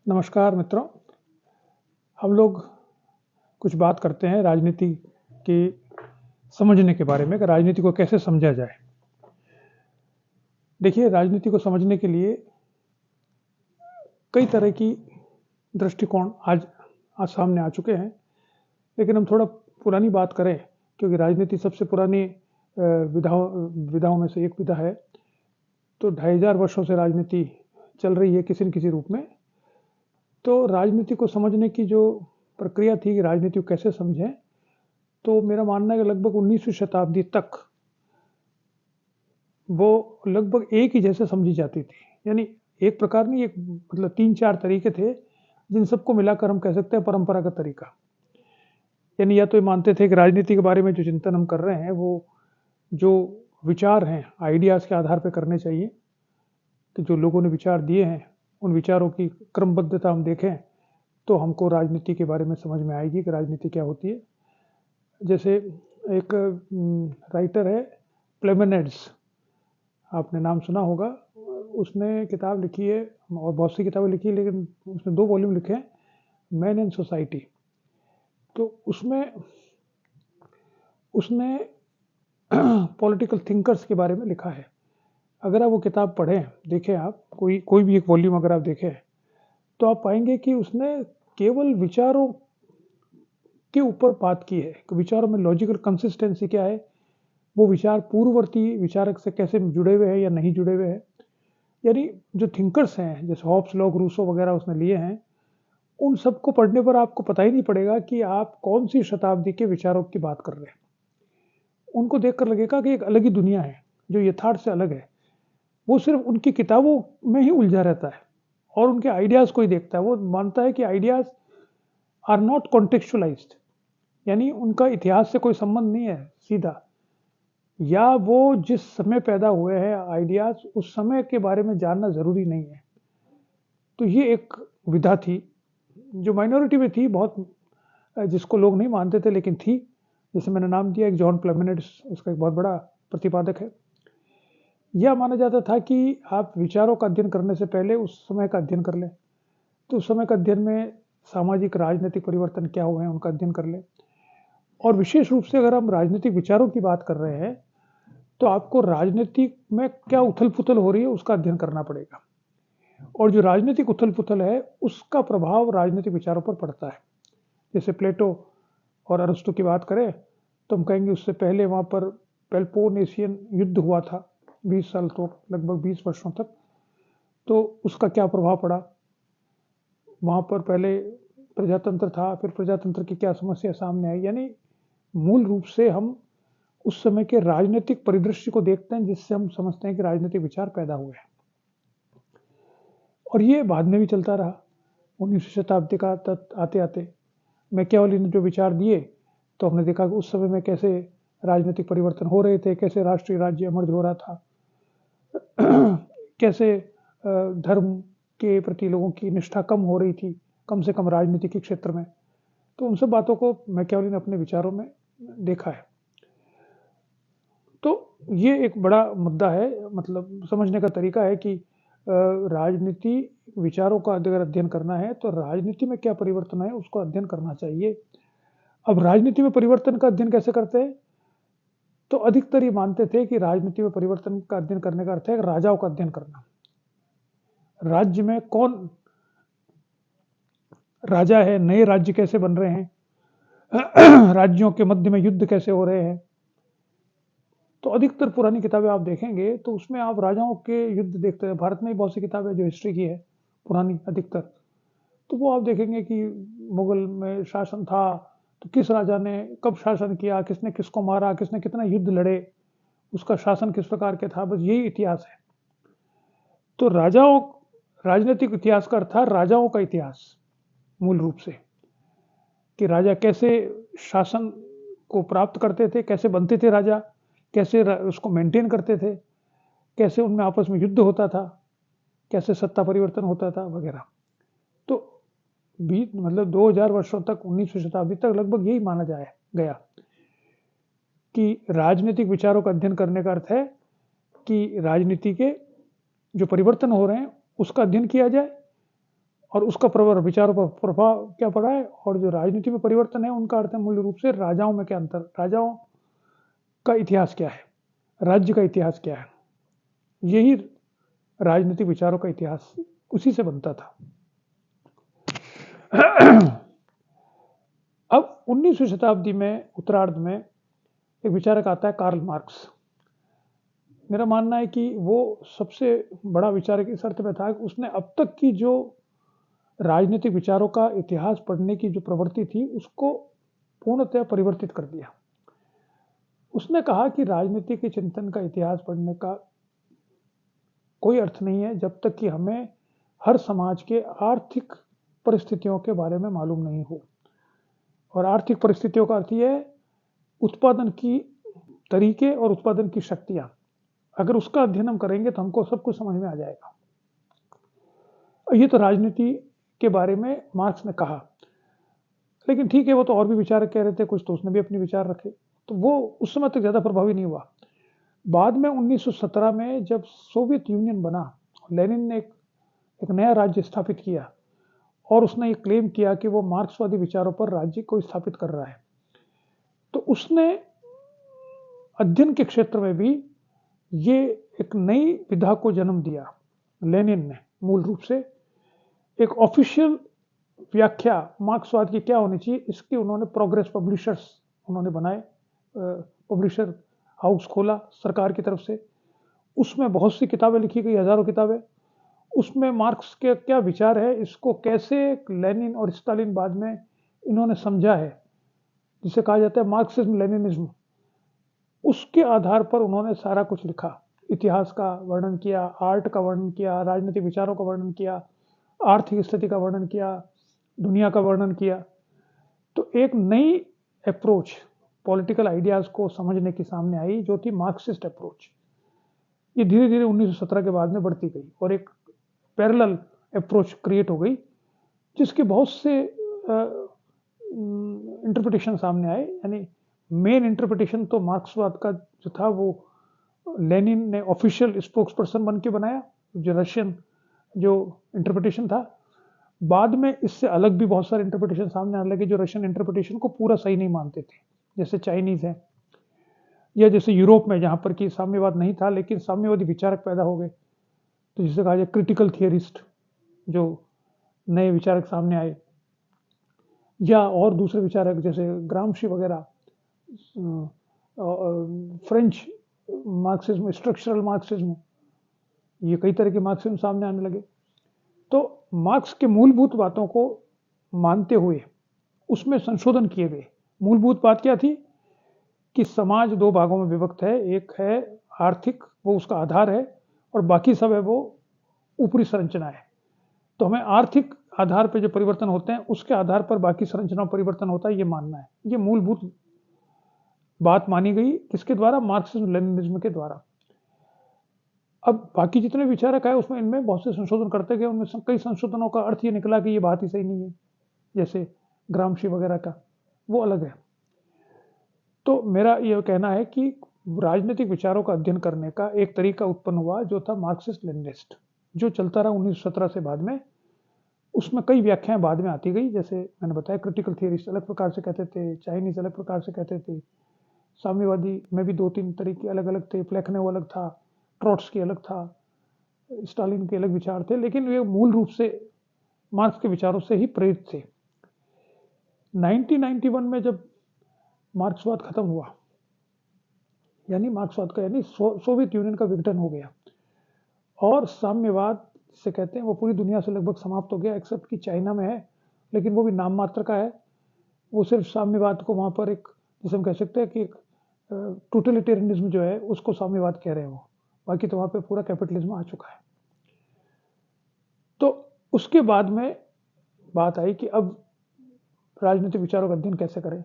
नमस्कार मित्रों। हम लोग कुछ बात करते हैं राजनीति के समझने के बारे में कि राजनीति को कैसे समझा जाए। देखिए, राजनीति को समझने के लिए कई तरह की दृष्टिकोण आज आज सामने आ चुके हैं, लेकिन हम थोड़ा पुरानी बात करें क्योंकि राजनीति सबसे पुरानी विधाओं में से एक विधा है। तो 2500 वर्षों से राजनीति चल रही है किसी न किसी रूप में। तो राजनीति को समझने की जो प्रक्रिया थी कि राजनीति को कैसे समझें, तो मेरा मानना है कि लगभग 19वीं शताब्दी तक वो लगभग एक ही जैसे समझी जाती थी। यानी एक प्रकार नहीं, एक मतलब 3-4 तरीके थे जिन सबको मिलाकर हम कह सकते हैं परंपरागत तरीका। यानी या तो ये मानते थे कि राजनीति के बारे में जो चिंतन हम कर रहे हैं वो जो विचार हैं आइडियाज़ के आधार पर करने चाहिए, कि जो लोगों ने विचार दिए हैं उन विचारों की क्रमबद्धता हम देखें तो हमको राजनीति के बारे में समझ में आएगी कि राजनीति क्या होती है। जैसे एक राइटर है प्लेमेनिड्स, आपने नाम सुना होगा। उसने किताब लिखी है और बहुत सी किताबें लिखी है, लेकिन उसने 2 वॉल्यूम लिखे हैं, मैन एंड सोसाइटी। तो उसमें उसने पॉलिटिकल थिंकर्स के बारे में लिखा है। अगर आप वो किताब पढ़ें, देखें, आप कोई भी एक वॉल्यूम अगर आप देखें तो आप पाएंगे कि उसने केवल विचारों के ऊपर बात की है कि विचारों में लॉजिकल कंसिस्टेंसी क्या है, वो विचार पूर्ववर्ती विचारक से कैसे जुड़े हुए हैं या नहीं जुड़े हुए हैं। यानी जो थिंकर्स हैं जैसे हॉब्स, लॉक, रूसो वगैरह उसने लिए हैं, उन सबको पढ़ने पर आपको पता ही नहीं पड़ेगा कि आप कौन सी शताब्दी के विचारों की बात कर रहे हैं। उनको देखकर लगेगा कि एक अलग ही दुनिया है जो यथार्थ से अलग है। वो सिर्फ उनकी किताबों में ही उलझा रहता है और उनके आइडियाज़ को ही देखता है। वो मानता है कि आइडियाज़ आर नॉट कॉन्टेक्चुअलाइज्ड, यानी उनका इतिहास से कोई संबंध नहीं है सीधा, या वो जिस समय पैदा हुए हैं आइडियाज़ उस समय के बारे में जानना ज़रूरी नहीं है। तो ये एक विधा थी जो माइनॉरिटी में थी बहुत, जिसको लोग नहीं मानते थे लेकिन थी। जैसे मैंने नाम दिया, एक जॉन प्लेमेनिड्स उसका एक बहुत बड़ा प्रतिपादक है। यह माना जाता था कि आप विचारों का अध्ययन करने से पहले उस समय का अध्ययन कर लें। तो उस समय का अध्ययन में सामाजिक राजनीतिक परिवर्तन क्या हुए हैं उनका अध्ययन कर लें। और विशेष रूप से अगर हम राजनीतिक विचारों की बात कर रहे हैं तो आपको राजनीति में क्या उथल-पुथल हो रही है उसका अध्ययन करना पड़ेगा। और जो राजनीतिक उथल-पुथल है उसका प्रभाव राजनीतिक विचारों पर पड़ता है। जैसे प्लेटो और अरस्तु की बात करें तो हम कहेंगे उससे पहले वहाँ पर पेलोपोनेशियन युद्ध हुआ था 20 साल, तो लगभग 20 वर्षों तक। तो उसका क्या प्रभाव पड़ा, वहाँ पर पहले प्रजातंत्र था, फिर प्रजातंत्र की क्या समस्या सामने आई। यानी मूल रूप से हम उस समय के राजनीतिक परिदृश्य को देखते हैं जिससे हम समझते हैं कि राजनीतिक विचार पैदा हुए हैं। और ये बाद में भी चलता रहा। 19वीं शताब्दी का आते आते मैकियावेली ने जो विचार दिए तो हमने देखा कि उस समय में कैसे राजनीतिक परिवर्तन हो रहे थे, कैसे राष्ट्रीय राज्य इमर्ज हो रहा था, कैसे धर्म के प्रति लोगों की निष्ठा कम हो रही थी, कम से कम राजनीति के क्षेत्र में। तो उन सब बातों को मैकियावेली ने अपने विचारों में देखा है। तो ये एक बड़ा मुद्दा है, मतलब समझने का तरीका है कि राजनीति विचारों का अगर अध्ययन करना है तो राजनीति में क्या परिवर्तन है उसको अध्ययन करना चाहिए। अब राजनीति में परिवर्तन का अध्ययन कैसे करते हैं, तो अधिकतर ये मानते थे कि राजनीति में परिवर्तन का अध्ययन करने का अर्थ है राजाओं का अध्ययन करना। राज्य में कौन राजा है, नए राज्य कैसे बन रहे हैं, राज्यों के मध्य में युद्ध कैसे हो रहे हैं। तो अधिकतर पुरानी किताबें आप देखेंगे तो उसमें आप राजाओं के युद्ध देखते हैं। भारत में भी बहुत सी किताबें जो हिस्ट्री की है पुरानी अधिकतर, तो वो आप देखेंगे कि मुगल में शासन था तो किस राजा ने कब शासन किया, किसने किसको मारा, किसने कितना युद्ध लड़े, उसका शासन किस प्रकार के था, बस यही इतिहास है। तो राजाओं राजनीतिक इतिहास का अर्थ था राजाओं का इतिहास मूल रूप से, कि राजा कैसे शासन को प्राप्त करते थे, कैसे बनते थे राजा, कैसे उसको मेंटेन करते थे, कैसे उनमें आपस में युद्ध होता था, कैसे सत्ता परिवर्तन होता था वगैरह। तो मतलब 2000 वर्षों तक 19वीं शताब्दी तक लगभग यही माना गया कि राजनीतिक विचारों का अध्ययन करने का अर्थ है कि राजनीति के जो परिवर्तन हो रहे हैं उसका अध्ययन किया जाए और उसका विचारों पर प्रभाव क्या पड़ा है, और जो राजनीति में परिवर्तन है उनका अर्थ है मूल रूप से राजाओं में क्या अंतर, राजाओं का इतिहास क्या है, राज्य का इतिहास क्या है, यही राजनीतिक विचारों का इतिहास उसी से बनता था। अब 19वीं शताब्दी में उत्तरार्ध में एक विचारक आता है कार्ल मार्क्स। मेरा मानना है कि वो सबसे बड़ा विचारक इस अर्थ में था कि उसने अब तक की जो राजनीतिक विचारों का इतिहास पढ़ने की जो प्रवृत्ति थी उसको पूर्णतः परिवर्तित कर दिया। उसने कहा कि राजनीति के चिंतन का इतिहास पढ़ने का कोई अर्थ नहीं है जब तक कि हमें हर समाज के आर्थिक परिस्थितियों के बारे में मालूम नहीं हो। और आर्थिक परिस्थितियों का अर्थ यह है उत्पादन की तरीके और उत्पादन की शक्तियां, अगर उसका अध्ययन हम करेंगे तो हमको सब कुछ समझ में आ जाएगा। ये तो राजनीति के बारे में मार्क्स ने कहा, लेकिन ठीक है, वो तो और भी विचारक कह रहे थे, कुछ तो उसने भी अपने विचार रखे, तो वो उस समय तक ज़्यादा प्रभावी नहीं हुआ। बाद में 1917 में जब सोवियत यूनियन बना, लेनिन ने एक नया राज्य स्थापित किया और उसने ये क्लेम किया कि वो मार्क्सवादी विचारों पर राज्य को स्थापित कर रहा है, तो उसने अध्ययन के क्षेत्र में भी ये एक नई विधा को जन्म दिया। लेनिन ने मूल रूप से एक ऑफिशियल व्याख्या मार्क्सवाद की क्या होनी चाहिए, इसकी उन्होंने प्रोग्रेस पब्लिशर्स उन्होंने बनाए, पब्लिशर हाउस खोला सरकार की तरफ से। उसमें बहुत सी किताबें लिखी गई, हजारों किताबें। उसमें मार्क्स के क्या विचार है, इसको कैसे लेनिन और स्टालिन बाद में इन्होंने समझा है, जिसे कहा जाता है मार्क्सिज्म लेनिनिज्म, उसके आधार पर उन्होंने सारा कुछ लिखा। इतिहास का वर्णन किया, आर्ट का वर्णन किया, राजनीतिक विचारों का वर्णन किया, आर्थिक स्थिति का वर्णन किया, दुनिया का वर्णन किया। तो एक नई अप्रोच पॉलिटिकल आइडियाज को समझने की सामने आई जो थी मार्क्सिस्ट अप्रोच। ये धीरे धीरे 1917 के बाद में बढ़ती गई और एक पैरेलल अप्रोच क्रिएट हो गई, जिसके बहुत से इंटरप्रिटेशन सामने आए। यानी मेन इंटरप्रिटेशन तो मार्क्सवाद का जो था वो लेनिन ने ऑफिशियल स्पोक्स पर्सन बन के बनाया, जो रशियन जो इंटरप्रिटेशन था। बाद में इससे अलग भी बहुत सारे इंटरप्रिटेशन सामने आने लगे जो रशियन इंटरप्रिटेशन को पूरा सही नहीं मानते थे, जैसे चाइनीज है, या जैसे यूरोप में जहां पर कि साम्यवाद नहीं था लेकिन साम्यवादी विचारक पैदा हो गए, तो जिसे कहा जाए क्रिटिकल थियरिस्ट, जो नए विचारक सामने आए, या और दूसरे विचारक जैसे ग्रामशी वगैरह, फ्रेंच मार्क्सिज्म, स्ट्रक्चरल मार्क्सिज्म, ये कई तरह के मार्क्सिज्म सामने आने लगे। तो मार्क्स के मूलभूत बातों को मानते हुए उसमें संशोधन किए गए। मूलभूत बात क्या थी कि समाज दो भागों में विभक्त है, एक है आर्थिक, वो उसका आधार है, और बाकी सब है वो ऊपरी संरचना है। तो हमें आर्थिक आधार पर जो परिवर्तन होते हैं उसके आधार पर बाकी संरचना परिवर्तन होता है, ये मानना है। ये मूलभूत बात मानी गई किसके द्वारा, मार्क्सिज्म लेनिनिज्म के द्वारा। अब बाकी जितने विचारक आए उसमें इनमें बहुत से संशोधन करते गए, उनमें कई संशोधनों का अर्थ ये निकला कि ये बात ही सही नहीं है, जैसे ग्रामशी वगैरह का, वो अलग है। तो मेरा यह कहना है कि राजनीतिक विचारों का अध्ययन करने का एक तरीका उत्पन्न हुआ जो था मार्क्सिस्ट लेनिनिस्ट, जो चलता रहा 1917 से बाद में। उसमें कई व्याख्याएं बाद में आती गई, जैसे मैंने बताया क्रिटिकल थियरिस्ट अलग प्रकार से कहते थे, चाइनीज अलग प्रकार से कहते थे, साम्यवादी में भी 2-3 तरीके अलग अलग थे, प्लेखनेव अलग था, ट्रॉट्स्की अलग था, स्टालिन के अलग विचार थे, लेकिन वे मूल रूप से मार्क्स के विचारों से ही प्रेरित थे। 1991 में जब मार्क्सवाद खत्म हुआ, यानी मार्क्सवाद का यानी सोवियत यूनियन का विघटन हो गया और साम्यवाद से कहते हैं वो पूरी दुनिया से लगभग समाप्त हो गया, एक्सेप्ट कि चाइना में है, लेकिन वो भी नाम मात्र का है। वो सिर्फ साम्यवाद को वहाँ पर एक, जैसे हम कह सकते हैं कि एक टोटलिटेरियनिज्म जो है उसको साम्यवाद कह रहे हैं वो, बाकी तो वहाँ पे पूरा कैपिटलिज्म आ चुका है। तो उसके बाद में बात आई कि अब राजनीतिक विचारों का अध्ययन कैसे करें।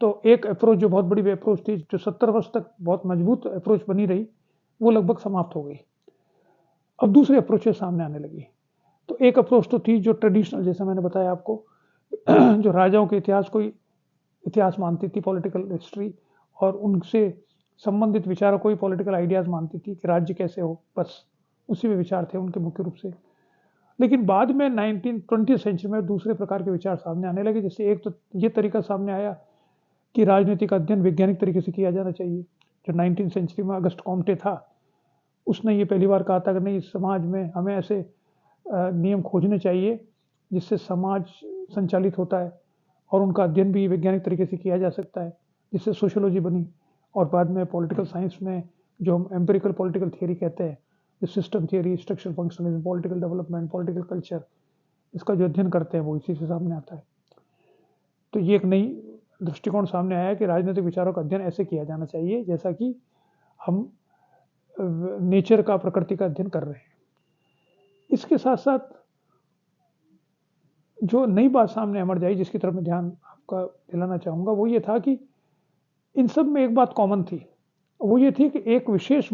तो एक अप्रोच जो बहुत बड़ी अप्रोच थी, जो 70 वर्ष तक बहुत मजबूत अप्रोच बनी रही, वो लगभग समाप्त हो गई। अब दूसरी अप्रोचेस सामने आने लगी। तो एक अप्रोच तो थी जो ट्रेडिशनल, जैसे मैंने बताया आपको, जो राजाओं के इतिहास को इतिहास मानती थी, पॉलिटिकल हिस्ट्री, और उनसे संबंधित विचारों को ही पॉलिटिकल आइडियाज मानती थी कि राज्य कैसे हो, बस उसी में विचार थे उनके मुख्य रूप से। लेकिन बाद में 20वीं सेंचुरी में दूसरे प्रकार के विचार सामने आने लगे। जैसे एक तो ये तरीका सामने आया कि राजनीतिक अध्ययन वैज्ञानिक तरीके से किया जाना चाहिए। जो 19वीं सेंचुरी में अगस्ट कॉम्टे था, उसने ये पहली बार कहा था कि नहीं, समाज में हमें ऐसे नियम खोजने चाहिए जिससे समाज संचालित होता है और उनका अध्ययन भी वैज्ञानिक तरीके से किया जा सकता है, जिससे सोशियोलॉजी बनी। और बाद में पॉलिटिकल साइंस में जो हम एम्पिरिकल पॉलिटिकल थियरी कहते हैं, जो system theory, structural functionalism, political development, political culture, इसका जो अध्ययन करते हैं वो इसी से सामने आता है। तो ये एक नई दृष्टिकोण सामने आया कि राजनीतिक विचारों का अध्ययन ऐसे किया जाना चाहिए जैसा कि हम नेचर का, प्रकृति का अध्ययन कर रहे हैं। इसके साथ साथ जो नई बात सामने इमर्ज आई, जिसकी तरफ मैं ध्यान आपका दिलाना चाहूँगा, वो ये था कि इन सब में एक बात कॉमन थी। वो ये थी कि एक विशेष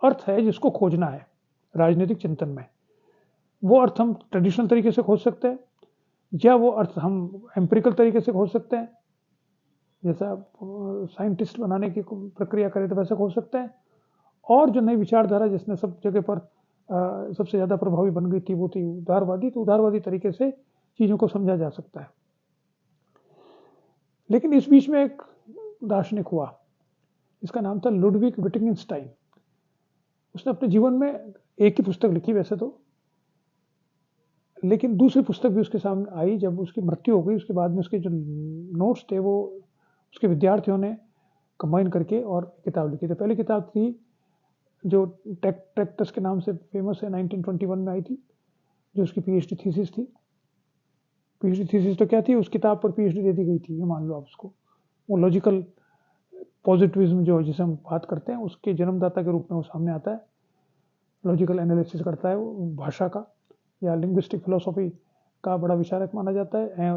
अर्थ है जिसको खोजना है राजनीतिक चिंतन में। वो अर्थ हम ट्रेडिशनल तरीके से खोज सकते हैं या वो अर्थ हम एम्पिरिकल तरीके से खोज सकते हैं, जैसा साइंटिस्ट बनाने की प्रक्रिया करें तो वैसे खोज सकते हैं। और जो नई विचारधारा जिसने सब जगह पर सबसे ज़्यादा प्रभावी बन गई थी वो थी उदारवादी। तो उदारवादी तरीके से चीज़ों को समझा जा सकता है। लेकिन इस बीच में एक दार्शनिक हुआ, इसका नाम था लुडविग विटगेनस्टाइन। उसने अपने जीवन में एक ही पुस्तक लिखी वैसे तो, लेकिन दूसरी पुस्तक भी उसके सामने आई जब उसकी मृत्यु हो गई। उसके बाद में उसके जो नोट्स थे वो उसके विद्यार्थियों ने कंबाइन करके और किताब लिखी। तो पहली किताब थी जो ट्रैक्टस के नाम से फेमस है, 1921 में आई थी, जो उसकी पीएचडी थीसिस थी। पीएचडी थीसिस तो क्या थी, उस किताब पर पीएचडी दे दी गई थी, ये मान लो आप उसको। वो लॉजिकल पॉजिटिविज्म जो जिसे हम बात करते हैं उसके जन्मदाता के रूप में वो सामने आता है। लॉजिकल एनालिसिस करता है वो भाषा का, या लिंग्विस्टिक फिलोसॉफी का बड़ा विचारक माना जाता है।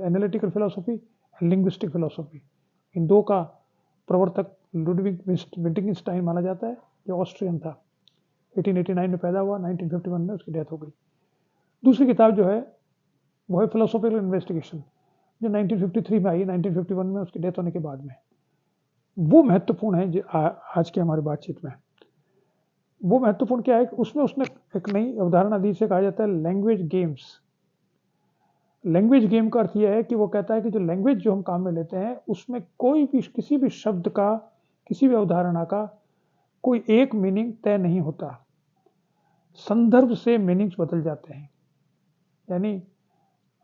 एनालिटिकल फिलोसॉफी, लिंग्विस्टिक फिलोसॉफी, इन दो का प्रवर्तक लुडविग विटगेनस्टाइन माना जाता है, जो ऑस्ट्रियन था। 1889 में पैदा हुआ, 1951 में उसकी डेथ हो गई। दूसरी किताब जो है वो है फिलोसॉफिकल इन्वेस्टिगेशन, जो 1953 में आई, 1951 में उसकी डेथ होने के बाद में। वो महत्वपूर्ण है जो आज के हमारी बातचीत में। वो महत्वपूर्ण क्या है कि उसमें उसने एक नई अवधारणा दी, से कहा जाता है लैंग्वेज गेम्स। लैंग्वेज गेम का अर्थ यह है कि वो कहता है कि जो लैंग्वेज जो हम काम में लेते हैं उसमें कोई भी, किसी भी शब्द का, किसी भी अवधारणा का कोई एक मीनिंग तय नहीं होता। संदर्भ से मीनिंग्स बदल जाते हैं। यानी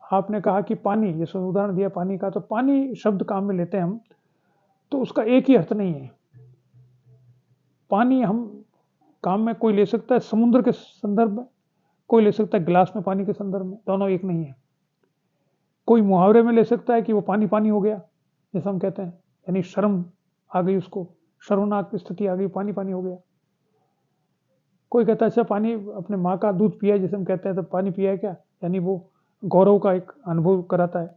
आपने कहा कि पानी, जैसे उदाहरण दिया पानी का, तो पानी शब्द काम में लेते हैं हम, तो उसका एक ही अर्थ नहीं है। पानी हम काम में कोई ले सकता है समुद्र के संदर्भ में, कोई ले सकता है गिलास में पानी के संदर्भ में, दोनों एक नहीं है। कोई मुहावरे में ले सकता है कि वो पानी पानी हो गया, जैसा हम कहते हैं, यानी शर्म आ गई उसको, शर्मनाक स्थिति आ गई, पानी पानी हो गया। कोई कहता है अच्छा पानी, अपने माँ का दूध पिया जैसे हम कहते हैं, तो पानी पिया है क्या, यानी वो गौरव का एक अनुभव कराता है।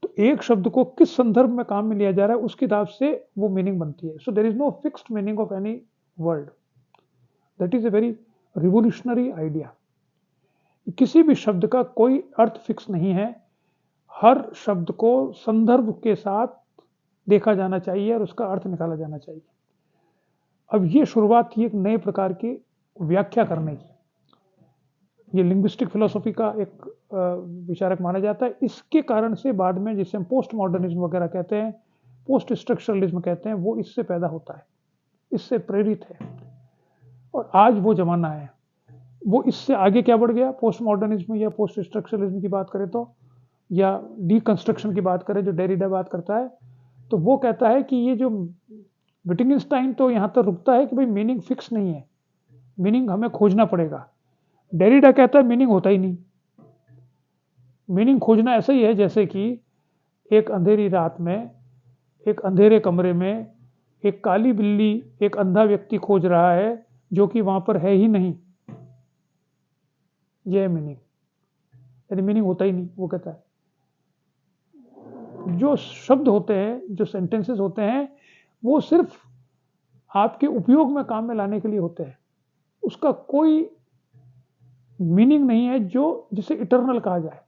तो एक शब्द को किस संदर्भ में काम में लिया जा रहा है उसके हिसाब से वो मीनिंग बनती है। So there is no fixed meaning of any word. That is a very revolutionary idea. किसी भी शब्द का कोई अर्थ फिक्स नहीं है, हर शब्द को संदर्भ के साथ देखा जाना चाहिए और उसका अर्थ निकाला जाना चाहिए। अब ये शुरुआत थी एक नए प्रकार की व्याख्या करने की। ये लिंग्विस्टिक फिलोसॉफी का एक विचारक माना जाता है। इसके कारण से बाद में जिसे हम पोस्ट मॉडर्निज्म वगैरह कहते हैं, पोस्ट स्ट्रक्चरलिज्म कहते हैं, वो इससे पैदा होता है, इससे प्रेरित है। और आज वो जमाना है, वो इससे आगे क्या बढ़ गया, पोस्ट मॉडर्निज्म या पोस्ट स्ट्रक्चरलिज्म की बात करें तो, या डीकंस्ट्रक्शन की बात करें जो डेरिडा बात करता है, तो वो कहता है कि ये जो विटगेनस्टाइन तो यहाँ तक रुकता है कि भाई मीनिंग फिक्स नहीं है, मीनिंग हमें खोजना पड़ेगा। डेरिडा कहता है मीनिंग होता ही नहीं। मीनिंग खोजना ऐसा ही है जैसे कि एक अंधेरी रात में, एक अंधेरे कमरे में एक काली बिल्ली एक अंधा व्यक्ति खोज रहा है जो कि वहां पर है ही नहीं। यह है मीनिंग, यानी मीनिंग होता ही नहीं। वो कहता है जो शब्द होते हैं, जो सेंटेंसेस होते हैं, वो सिर्फ आपके उपयोग में काम में लाने के लिए होते हैं, उसका कोई मीनिंग नहीं है जो जिसे इटर्नल कहा जाए।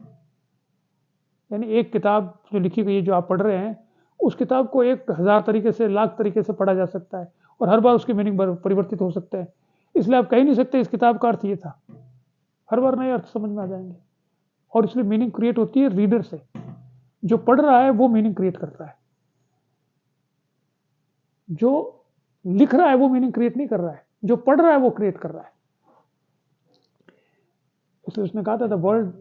यानी एक किताब जो लिखी गई है, जो आप पढ़ रहे हैं, उस किताब को 1000 तरीके से, लाख तरीके से पढ़ा जा सकता है और हर बार उसकी मीनिंग परिवर्तित हो सकता है। इसलिए आप कह नहीं सकते इस किताब का अर्थ ये था। हर बार नए अर्थ समझ में आ जाएंगे। और इसलिए मीनिंग क्रिएट होती है रीडर से। जो पढ़ रहा है वो मीनिंग क्रिएट करता है, जो लिख रहा है वो मीनिंग क्रिएट नहीं कर रहा है, जो पढ़ रहा है वो क्रिएट कर रहा है। इसलिए उसने कहा था वर्ल्ड,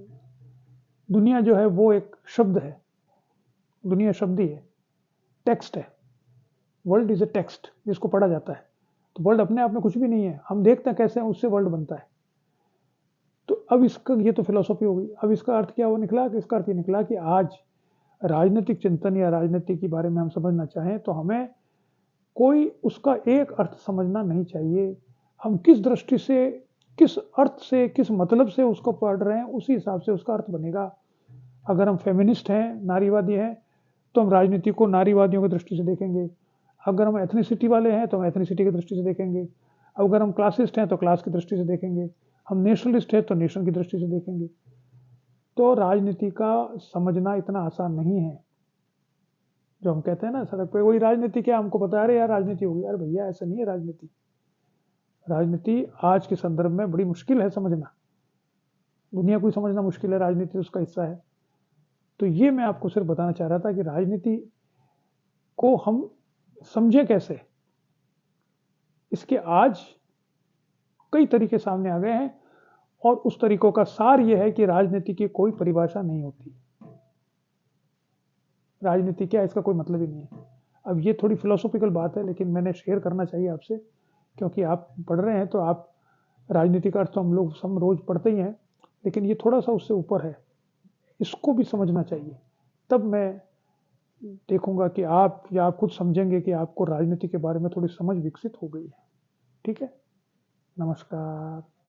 दुनिया जो है वो एक शब्द है, दुनिया शब्द ही है, टेक्स्ट है। वर्ल्ड इज ए टेक्स्ट जिसको पढ़ा जाता है। तो वर्ल्ड अपने आप में कुछ भी नहीं है, हम देखते हैं कैसे उससे वर्ल्ड बनता है। तो अब इसका, ये तो फिलॉसफी हो गई। अब इसका अर्थ क्या वो निकला कि इसका अर्थ ये निकला कि आज राजनीतिक चिंतन या राजनीति के बारे में हम समझना चाहें तो हमें कोई उसका एक अर्थ समझना नहीं चाहिए। हम किस दृष्टि से, किस अर्थ से, किस मतलब से उसको पढ़ रहे हैं, उसी हिसाब से उसका अर्थ बनेगा। अगर हम फेमिनिस्ट हैं, नारीवादी हैं, तो हम राजनीति को नारीवादियों की दृष्टि से देखेंगे। अगर हम एथनिसिटी वाले हैं तो हम एथनिसिटी की दृष्टि से देखेंगे। अगर हम क्लासिस्ट हैं तो क्लास की दृष्टि से देखेंगे। हम नेशनलिस्ट हैं तो नेशन की दृष्टि से देखेंगे। तो राजनीति का समझना इतना आसान नहीं है। जो हम कहते हैं ना सड़क पे, वही राजनीति क्या हमको बता रहे यार राजनीति होगी। यार भैया ऐसा नहीं है राजनीति। राजनीति आज के संदर्भ में बड़ी मुश्किल है समझना। दुनिया को समझना मुश्किल है, राजनीति उसका हिस्सा है। तो ये मैं आपको सिर्फ बताना चाह रहा था कि राजनीति को हम समझे कैसे। इसके आज कई तरीके सामने आ गए हैं और उस तरीकों का सार यह है कि राजनीति की कोई परिभाषा नहीं होती। राजनीति क्या है इसका कोई मतलब ही नहीं है। अब ये थोड़ी फिलोसॉफिकल बात है, लेकिन मैंने शेयर करना चाहिए आपसे, क्योंकि आप पढ़ रहे हैं तो आप राजनीति का अर्थ तो हम लोग सब रोज पढ़ते ही हैं, लेकिन ये थोड़ा सा उससे ऊपर है, इसको भी समझना चाहिए। तब मैं देखूंगा कि आप या आप खुद समझेंगे कि आपको राजनीति के बारे में थोड़ी समझ विकसित हो गई है। ठीक है, नमस्कार।